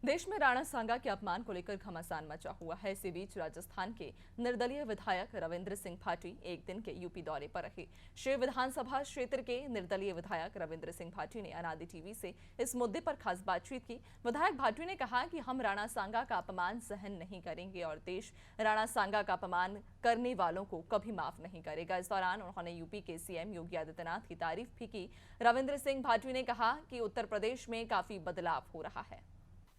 देश में राणा सांगा के अपमान को लेकर घमासान मचा हुआ है। इसी बीच राजस्थान के निर्दलीय विधायक रविंद्र सिंह भाटी एक दिन के यूपी दौरे पर रहे। शिव विधानसभा क्षेत्र के निर्दलीय विधायक रविंद्र सिंह भाटी ने अनादि टीवी से इस मुद्दे पर खास बातचीत की। विधायक भाटी ने कहा कि हम राणा सांगा का अपमान सहन नहीं करेंगे और देश राणा सांगा का अपमान करने वालों को कभी माफ नहीं करेगा। इस दौरान उन्होंने यूपी के सीएम योगी आदित्यनाथ की तारीफ भी की। रविंद्र सिंह भाटी ने कहा कि उत्तर प्रदेश में काफी बदलाव हो रहा है।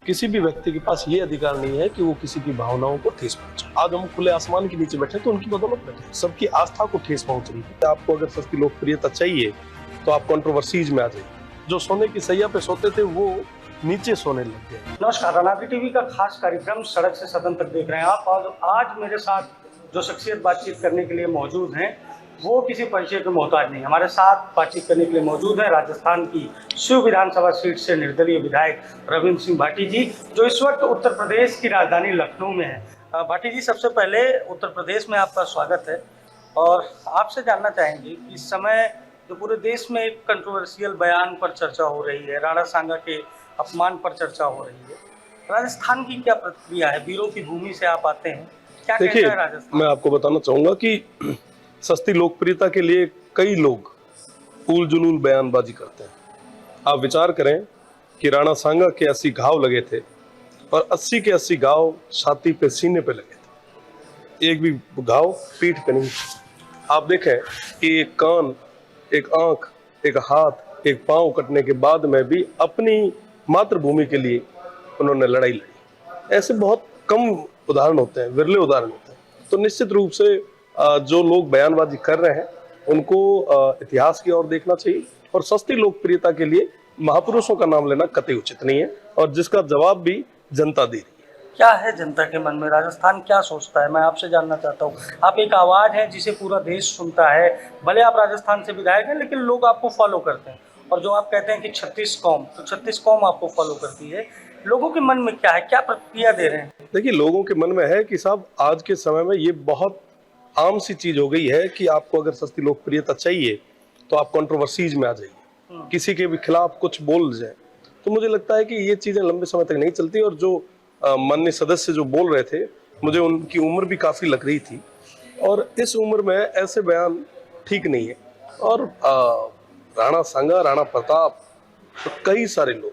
किसी भी व्यक्ति के पास ये अधिकार नहीं है कि वो किसी की भावनाओं को ठेस पहुंचाए। आज हम खुले आसमान के नीचे बैठे तो उनकी बदौलत बैठे। सबकी आस्था को ठेस पहुंच रही है। आपको अगर सस्ती लोकप्रियता चाहिए तो आप कंट्रोवर्सीज में आ जाइए। जो सोने की सैया पे सोते थे वो नीचे सोने लग गए। नमस्कार, अनादि टीवी का खास कार्यक्रम सड़क से सदन तक देख रहे हैं आप। और आज मेरे साथ जो शख्सियत बातचीत करने के लिए मौजूद हैं वो किसी परिचय के मोहताज नहीं। हमारे साथ बातचीत करने के लिए मौजूद है राजस्थान की शिव विधानसभा सीट से निर्दलीय विधायक रविंद्र सिंह भाटी जी, जो इस वक्त उत्तर प्रदेश की राजधानी लखनऊ में है। भाटी जी, सबसे पहले उत्तर प्रदेश में आपका स्वागत है और आपसे जानना चाहेंगे कि इस समय जो पूरे देश में एक कंट्रोवर्शियल बयान पर चर्चा हो रही है, राणा सांगा के अपमान पर चर्चा हो रही है, राजस्थान की क्या प्रतिक्रिया है? वीरों की भूमि से आप आते हैं, क्या कहता है राजस्थान? मैं आपको बताना चाहूंगा कि सस्ती लोकप्रियता के लिए कई लोग उल जुलूल बयानबाजी करते हैं। आप विचार करें कि राणा सांगा के 80 घाव लगे थे और 80 के 80 घाव छाती पे, सीने पे लगे थे। एक भी घाव पीठ पे नहीं। आप देखें कि एक कान, एक आंख, एक हाथ, एक पांव कटने के बाद में भी अपनी मातृभूमि के लिए उन्होंने लड़ाई लड़ी। ऐसे बहुत कम उदाहरण होते हैं, विरले उदाहरण होते हैं। तो निश्चित रूप से जो लोग बयानबाजी कर रहे हैं उनको इतिहास की ओर देखना चाहिए और सस्ती लोकप्रियता के लिए महापुरुषों का नाम लेना कतई उचित नहीं है और जिसका जवाब भी जनता दे रही है। क्या है जनता के मन में? राजस्थान क्या सोचता है? मैं आपसे जानना चाहता हूँ। आप एक आवाज है जिसे पूरा देश सुनता है। भले आप राजस्थान से विधायक हैं लेकिन लोग आपको फॉलो करते हैं। और जो आप कहते हैं कि 36 कौम, तो 36 कौम आपको फॉलो करती है। लोगों के मन में क्या है, क्या प्रतिक्रिया दे रहे हैं? देखिए, लोगों के मन में है कि साहब आज के समय में ये बहुत आम सी चीज हो गई है कि आपको अगर सस्ती लोकप्रियता चाहिए तो आप कंट्रोवर्सीज में आ जाइए, किसी के भी खिलाफ कुछ बोल जाए। तो मुझे लगता है कि ये चीजें लंबे समय तक नहीं चलती। और जो माननीय सदस्य जो बोल रहे थे, मुझे उनकी उम्र भी काफी लग रही थी और इस उम्र में ऐसे बयान ठीक नहीं है। और राणा सांगा, राणा प्रताप, तो कई सारे लोग,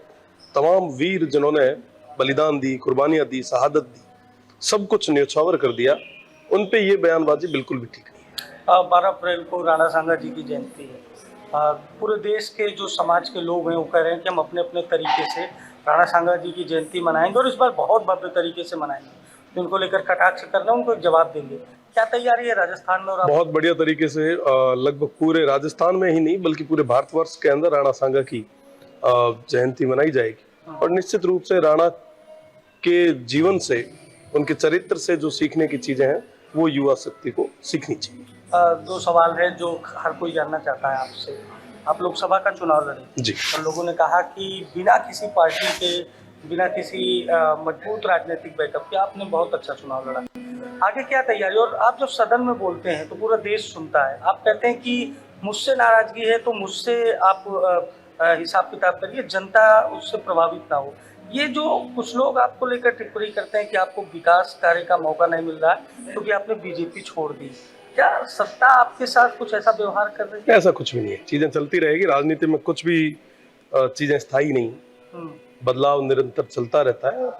तमाम वीर जिन्होंने बलिदान दी, कुर्बानियां दी, शहादत दी, सब कुछ न्योछावर कर दिया, उन पे ये बयानबाजी बिल्कुल भी ठीक नहीं है। 12 अप्रैल को राणा सांगा जी की जयंती है। पूरे देश के जो समाज के लोग हैं वो कह रहे हैं कि हम अपने अपने तरीके से राणा सांगा जी की जयंती मनाएंगे और इस बार बहुत भव्य तरीके से मनाएंगे। तो उनको लेकर कटाक्ष करना, उनको एक जवाब देंगे। क्या तैयारी है राजस्थान में? और बहुत बढ़िया तरीके से लगभग पूरे राजस्थान में ही नहीं बल्कि पूरे भारतवर्ष के अंदर राणा सांगा की जयंती मनाई जाएगी। और निश्चित रूप से राणा के जीवन से, उनके चरित्र से जो सीखने की चीजें हैं वो युवा शक्ति को सीखनी चाहिए। दो सवाल है जो हर कोई जानना चाहता है आपसे। आप लोकसभा का चुनाव लड़े जी, और लोगों ने कहा कि बिना किसी पार्टी के, बिना किसी मजबूत राजनीतिक बैकअप के आपने बहुत अच्छा चुनाव लड़ा। आगे क्या तैयारी? और आप जब सदन में बोलते हैं तो पूरा देश सुनता है। आप कहते हैं कि मुझसे नाराजगी है तो मुझसे आप हिसाब किताब करिए, जनता उससे प्रभावित ना हो। ये जो कुछ लोग आपको लेकर टिप्पणी करते हैं कि आपको विकास कार्य का मौका नहीं मिल रहा है क्योंकि आपने बीजेपी छोड़ दी, क्या सत्ता आपके साथ कुछ ऐसा व्यवहार कर रही है? ऐसा कुछ भी नहीं है। चीजें चलती रहेगी। राजनीति में कुछ भी चीजें स्थायी नहीं, बदलाव निरंतर चलता रहता है।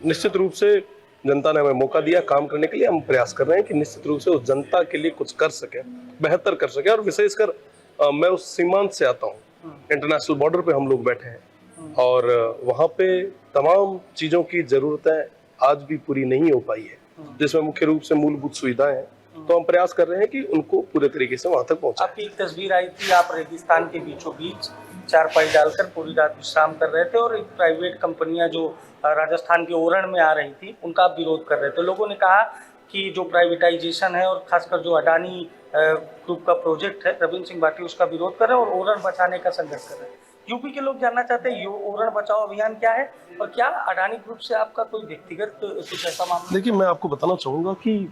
निश्चित रूप से जनता ने हमें मौका दिया काम करने के लिए। हम प्रयास कर रहे हैं कि निश्चित रूप से उस जनता के लिए कुछ कर सके, बेहतर कर सके। और विशेषकर मैं उस सीमांत से आता हूँ, इंटरनेशनल बॉर्डर पे हम लोग बैठे हैं और वहाँ पे तमाम चीजों की जरूरतें आज भी पूरी नहीं हो पाई है, जिसमें मुख्य रूप से मूलभूत सुविधाएं हैं। तो हम प्रयास कर रहे हैं कि उनको पूरे तरीके से वहां तक पहुंचाएं। आपकी एक तस्वीर आई थी, आप रेगिस्तान के बीचों बीच चारपाई डालकर पूरी रात विश्राम कर रहे थे और एक प्राइवेट कंपनियां जो राजस्थान के ओरण में आ रही थी उनका आप विरोध कर रहे थे। लोगों ने कहा कि जो प्राइवेटाइजेशन है और खासकर जो अडानी ग्रुप का प्रोजेक्ट है, रविंद्र सिंह भाटी उसका विरोध कर रहे हैं और ओरण बचाने का संघर्ष कर रहे हैं। यूपी के लोग जानना चाहते हैं ओरण बचाओ अभियान क्या है और क्या अडानी ग्रुप से आपका कोई व्यक्तिगत कुछ ऐसा मामला? देखिए, मैं आपको बताना चाहूंगा कि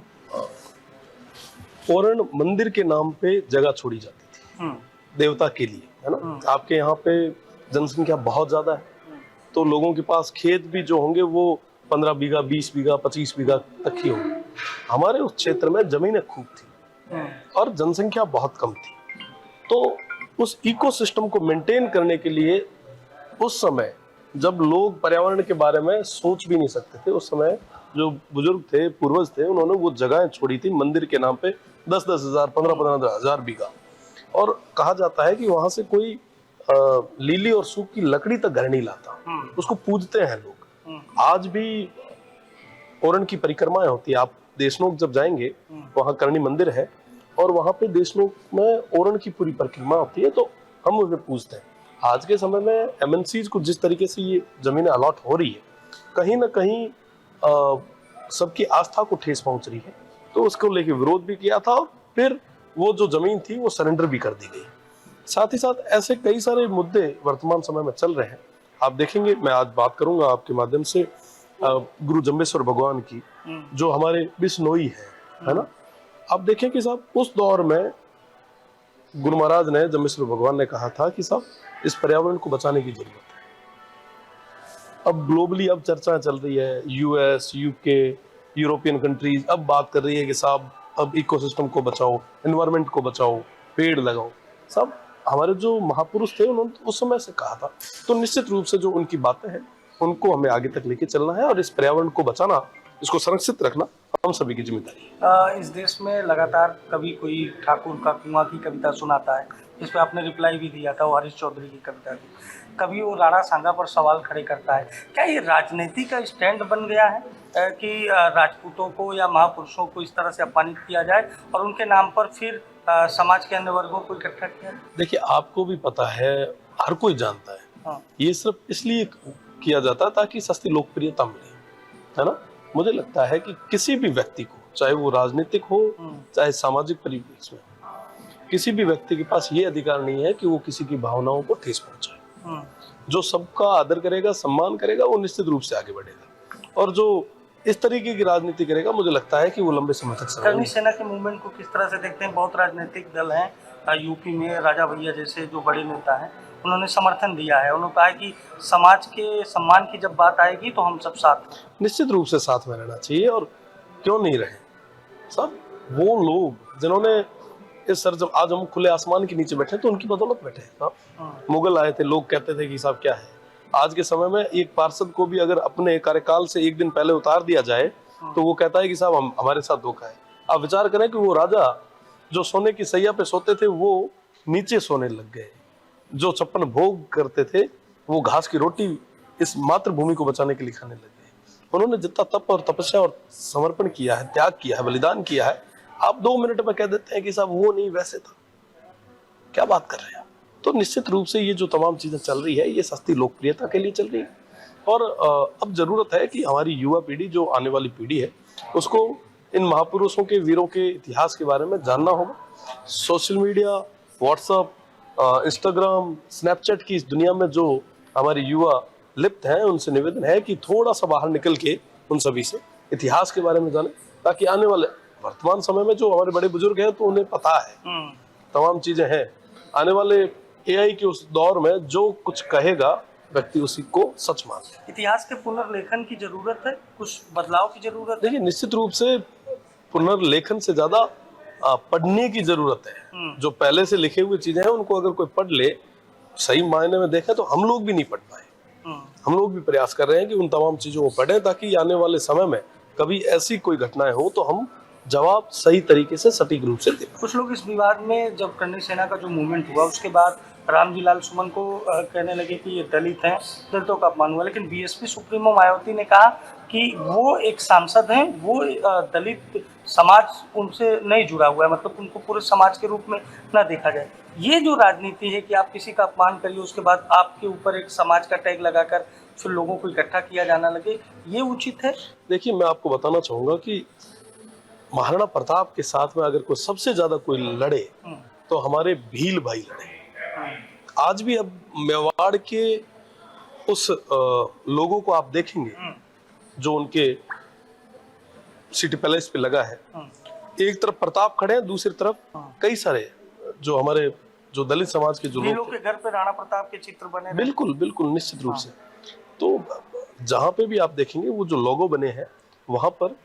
ओरण मंदिर के नाम पे जगह छोड़ी जाती थी देवता के लिए, है ना। आपके यहाँ पे जनसंख्या बहुत ज्यादा है तो लोगों के पास खेत भी जो होंगे वो 15 बीघा, 20 बीघा, 25 बीघा तक ही होंगे। हमारे उस क्षेत्र में जमीनें खूब थी और जनसंख्या बहुत कम थी। तो उस इकोसिस्टम को मेंटेन करने के लिए उस समय जब लोग पर्यावरण के बारे में सोच भी नहीं सकते थे, उस समय जो बुजुर्ग थे, पूर्वज थे, उन्होंने वो जगहें छोड़ी थी मंदिर के नाम पे 10-10 हजार, 15-15 हजार बीघा। और कहा जाता है कि वहां से कोई लीली और सूख की लकड़ी तक घर नहीं लाता, उसको पूजते हैं लोग। आज भी ओरण की परिक्रमाएं होती है। आप देशनोक जब जाएंगे, वहां करणी मंदिर है और वहां पे देशनोक में ओरण की पूरी परिक्रमा होती है, तो हम उन्हें पूजते हैं। आज के समय में एमएनसीज को जिस तरीके से ये जमीनें अलॉट हो रही है, कहीं ना कहीं सबकी आस्था को ठेस पहुंच रही है, तो उसको लेके विरोध भी किया था और फिर वो जो जमीन थी वो सरेंडर भी कर दी गई। साथ ही साथ ऐसे कई सारे मुद्दे वर्तमान समय में चल रहे हैं। आप देखेंगे, मैं आज बात करूंगा आपके माध्यम से गुरु जम्बेश्वर भगवान की, जो हमारे बिश्नोई है ना। आप देखें कि साहब उस दौर में गुरु महाराज ने, जम्बेश्वर भगवान ने कहा था कि साहब इस पर्यावरण को बचाने की जरूरत है। अब ग्लोबली अब चर्चा चल रही है, यूएस, यूके, यूरोपियन कंट्रीज अब बात कर रही है कि साहब अब इकोसिस्टम को बचाओ, एनवायरनमेंट को बचाओ, पेड़ लगाओ। सब हमारे जो महापुरुष थे उन्होंने उस समय से कहा था। तो निश्चित रूप से जो उनकी बातें हैं उनको हमें आगे तक लेके चलना है और इस पर्यावरण को बचाना, इसको संरक्षित रखना हम सभी की जिम्मेदारी है। इस देश में लगातार कभी कोई ठाकुर का कुआं की कविता सुनाता है, जिस पे आपने रिप्लाई भी दिया था, वो हरीश चौधरी की कविता थी। कभी वो राणा सांगा पर सवाल खड़े करता है। क्या ये राजनीति का स्टैंड बन गया है कि राजपूतों को या महापुरुषों को इस तरह से अपमानित किया जाए और उनके नाम पर फिर समाज के अन्य वर्गों को इकट्ठा किया? देखिए, आपको भी पता है, हर कोई जानता है, हाँ। ये सिर्फ इसलिए किया जाता है ताकि सस्ती लोकप्रियता मिले, है ना। मुझे लगता है कि किसी भी व्यक्ति को, चाहे वो राजनीतिक हो, चाहे सामाजिक परिवेश में, किसी भी व्यक्ति के पास ये अधिकार नहीं है कि वो किसी की भावनाओं को ठेस पहुंचाए। जो सबका आदर करेगा, सम्मान करेगा, वो निश्चित रूप से आगे बढ़ेगा। और जो इस तरीके की राजनीति करेगा, मुझे लगता है कि वो लंबे समय तक करणी सेना के मूवमेंट को किस तरह से देखते हैं? बहुत राजनीतिक दल हैं यूपी में, राजा भैया जैसे जो बड़े नेता हैं, उन्होंने समर्थन दिया है। उन्होंने कहा कि समाज के सम्मान की जब बात आएगी तो हम सब साथ, निश्चित रूप से साथ में रहना चाहिए। और क्यों नहीं रहे सब वो लोग जिन्होंने इस सर, जब आज हम खुले आसमान के नीचे बैठे तो उनकी बदौलत बैठे हैं। मुगल आए थे, लोग कहते थे कि साहब क्या है। आज के समय में एक पार्षद को भी अगर अपने कार्यकाल से एक दिन पहले उतार दिया जाए तो वो कहता है कि साहब हमारे साथ धोखा है। आप विचार करें कि वो राजा जो सोने की सैया पे सोते थे वो नीचे सोने लग गए, जो 56 भोग करते थे वो घास की रोटी इस मातृभूमि को बचाने के लिए खाने लग गए। उन्होंने जितना तप और तपस्या और समर्पण किया है, त्याग किया है, बलिदान किया है, आप 2 मिनट में कह देते हैं कि साहब वो नहीं वैसे था। क्या बात कर रहे हैं? तो निश्चित रूप से ये जो तमाम चीजें चल रही है, ये सस्ती लोकप्रियता के लिए चल रही है। और अब जरूरत है कि हमारी युवा पीढ़ी, जो आने वाली पीढ़ी है, उसको इन महापुरुषों के, वीरों के इतिहास के बारे में जानना होगा। Social media, WhatsApp, Instagram, Snapchat की इस दुनिया में जो हमारे युवा लिप्त हैं, उनसे निवेदन है कि थोड़ा सा बाहर निकल के उन सभी से इतिहास के बारे में जाने, ताकि आने वाले वर्तमान समय में जो हमारे बड़े बुजुर्ग हैं तो उन्हें पता है, तमाम चीजें हैं। आने वाले एआई के उस दौर में जो कुछ कहेगा व्यक्ति उसी को सच मान ले। इतिहास के पुनर्लेखन की जरूरत है, कुछ बदलाव की जरूरत है। देखिए, निश्चित रूप से पुनर्लेखन से ज्यादा पढ़ने की जरूरत है। जो पहले से लिखे हुए चीजें हैं उनको अगर कोई पढ़ ले, सही मायने में देखें तो हम लोग भी नहीं पढ़ पाए। हम लोग भी प्रयास कर रहे हैं कि उन तमाम चीजों को पढ़ें, ताकि आने वाले समय में कभी ऐसी कोई घटनाएं हो तो हम जवाब सही तरीके से, सटीक रूप से दें। कुछ लोग इस विवाद में, जब करणी सेना का जो मूवमेंट हुआ उसके बाद रामजी लाल सुमन को कहने लगे कि ये दलित हैं, दलितों का अपमान हुआ। लेकिन बीएसपी सुप्रीमो मायावती ने कहा कि वो एक सांसद हैं, वो दलित समाज उनसे नहीं जुड़ा हुआ है, मतलब उनको पूरे समाज के रूप में ना देखा जाए। ये जो राजनीति है कि आप किसी का अपमान करिए, उसके बाद आपके ऊपर एक समाज का टैग लगाकर फिर लोगों को इकट्ठा किया जाना लगे, ये उचित है? देखिए, मैं आपको बताना चाहूंगा कि महाराणा प्रताप के साथ में अगर कोई सबसे ज्यादा कोई लड़े तो हमारे भील भाई लड़े। आज भी अब मेवाड़ के उस लोगों को आप देखेंगे जो उनके सिटी पैलेस पे लगा है। एक तरफ प्रताप खड़े हैं, दूसरी तरफ कई सारे जो हमारे जो दलित समाज के जो लोग के घर पे राणा प्रताप के चित्र बने। बिल्कुल बिल्कुल, निश्चित रूप से। तो जहाँ पे भी आप देखेंगे वो जो लोगो बने हैं वहाँ पर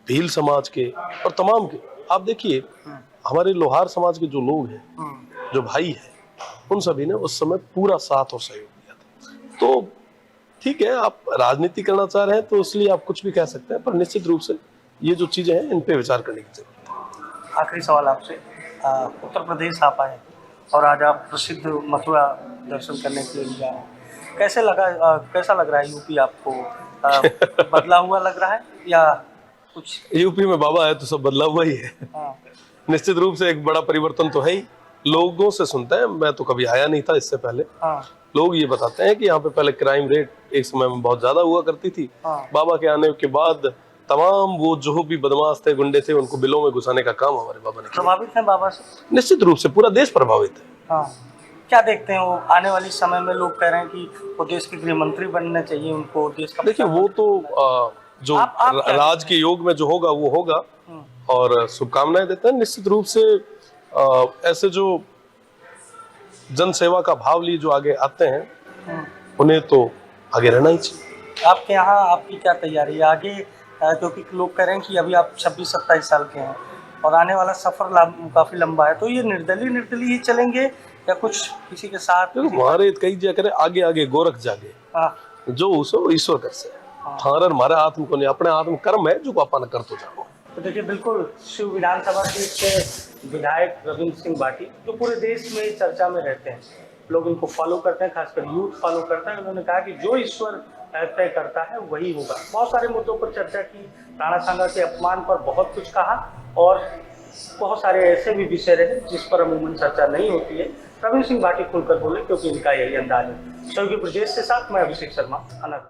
भील समाज के और तमाम के, आप देखिए हमारे लोहार समाज के जो लोग हैं, जो भाई हैं, उन सभी ने उस समय पूरा साथ और सहयोग दिया था। तो ठीक है, आप राजनीति करना चाह रहे हैं तो इसलिए आप कुछ भी कह सकते हैं, पर निश्चित रूप से ये जो चीजें हैं इन पे विचार करने की जरूरत है। आखिरी सवाल आपसे, उत्तर प्रदेश आप आए और आज आप प्रसिद्ध मथुरा दर्शन करने के लिए जा रहे हैं, कैसा लग रहा है यूपी आपको? बदला हुआ लग रहा है या कुछ? यूपी में बाबा है तो सब बदला हुआ ही है। निश्चित रूप से एक बड़ा परिवर्तन तो है ही। लोगों से सुनते हैं, मैं तो कभी आया नहीं था इससे पहले, लोग ये बताते हैं कि यहाँ पे पहले क्राइम रेट एक समय में बहुत ज्यादा हुआ करती थी। बाबा के आने के बाद तमाम वो जो भी बदमाश थे, गुंडे थे, उनको बिलों में घुसाने का काम हमारे बाबा ने किया। प्रभावित है बाबा से? निश्चित रूप से पूरा देश प्रभावित है। क्या देखते हैं वो आने वाली समय में? लोग कह रहे हैं कि वो देश के गृह मंत्री बनना चाहिए उनको, देश का। देखिए वो तो जो राज के योग में जो होगा वो होगा, और शुभकामनाएं देते हैं। निश्चित रूप से ऐसे जो जन सेवा का भाव लिए जो आगे आते हैं उन्हें तो आगे रहना ही चाहिए। आपके यहाँ आपकी क्या तैयारी है आगे? क्योंकि लोग कह रहे हैं कि अभी आप 26-27 साल के हैं और आने वाला सफर काफी लंबा है, तो ये निर्दलीय ही चलेंगे या कुछ किसी के साथ? हमारे कई जगह करे आगे आगे गोरख जागे, जो उसो ईश्वर कर से थारर मारे आत्म को नहीं, अपने आत्म कर्म है जो अपन कर तो जाओ। तो देखिए, बिल्कुल शिव विधानसभा के विधायक रविंद्र सिंह भाटी जो पूरे देश में चर्चा में रहते हैं, लोग इनको फॉलो करते हैं, खासकर यूथ फॉलो करता है। उन्होंने कहा कि जो ईश्वर तय करता है वही होगा। बहुत सारे मुद्दों पर चर्चा की, राणा सांगा के अपमान पर बहुत कुछ कहा और बहुत सारे ऐसे भी विषय रहे जिस पर अमूमन चर्चा नहीं होती है। रविंद्र सिंह भाटी खुलकर बोले क्योंकि इनका यही अंदाज है। सहयोगी ब्रजेश के साथ मैं अभिषेक शर्मा, अनंत।